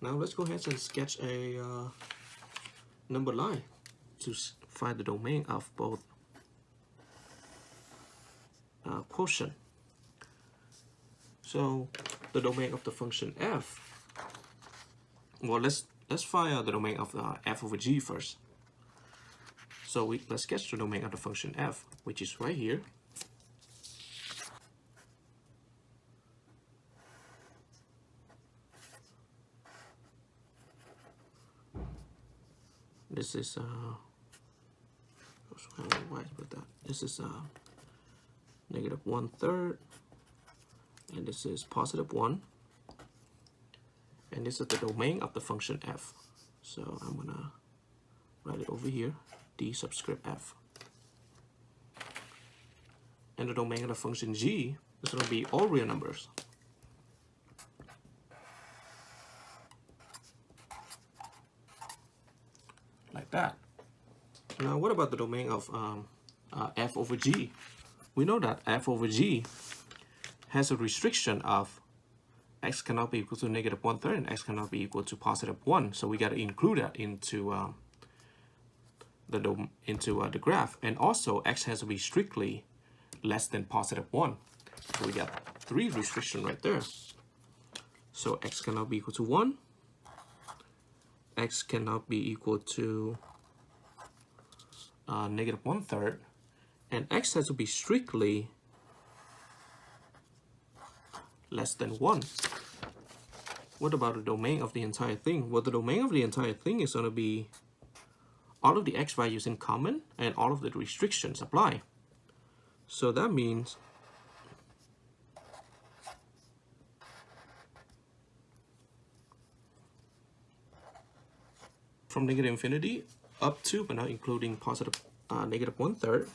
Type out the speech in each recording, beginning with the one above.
Now let's go ahead and sketch a number line to find the domain of both quotient. So the domain of the function f. Well, let's find the domain of f over g first. So let's sketch the domain of the function f, which is right here. This is this is negative 1/3, and this is positive 1, and this is the domain of the function f. So I'm gonna write it over here, d subscript f. And the domain of the function g is going to be all real numbers. Like that. Now what about the domain of f over g? We know that f over g has a restriction of x cannot be equal to negative 1/3 and x cannot be equal to positive 1. So we got to include that into the graph. And also x has to be strictly less than positive 1. So we got 3 restrictions right there. So x cannot be equal to 1. X cannot be equal to negative 1/3. And x has to be strictly less than 1. What about the domain of the entire thing? Well, the domain of the entire thing is going to be all of the x values in common and all of the restrictions apply. So that means from negative infinity up to, but not including positive negative 1/3,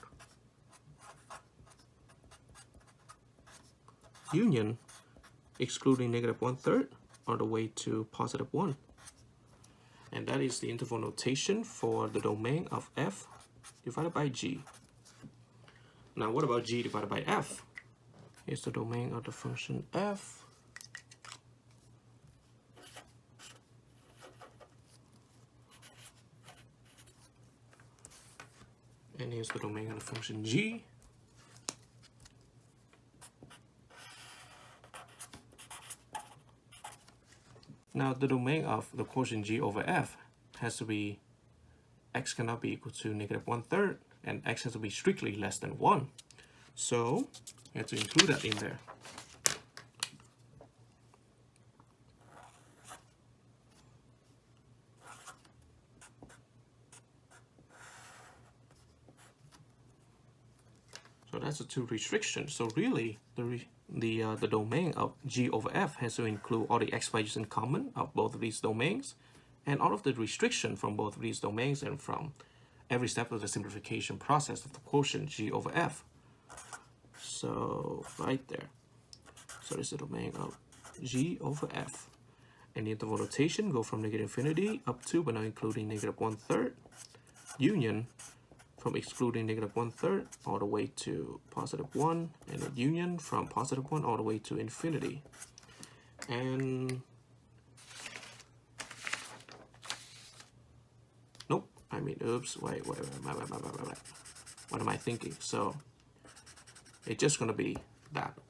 union excluding negative 1/3 all the way to positive 1. And that is the interval notation for the domain of f divided by g. Now what about g divided by f? Here's the domain of the function f. And here's the domain of the function g. Now the domain of the quotient g over f has to be x cannot be equal to negative 1/3 and x has to be strictly less than 1. So you have to include that in there. So that's the 2 restrictions. So really, the domain of g over f has to include all the x values in common of both of these domains, and all of the restriction from both of these domains, and from every step of the simplification process of the quotient g over f. So right there. So this is the domain of g over f. And the interval notation go from negative infinity up to, but not including negative 1/3, union from excluding negative 1/3 all the way to positive 1, and a union from positive 1 all the way to infinity. And nope, I mean, oops, wait, what am I thinking? So it's just going to be that.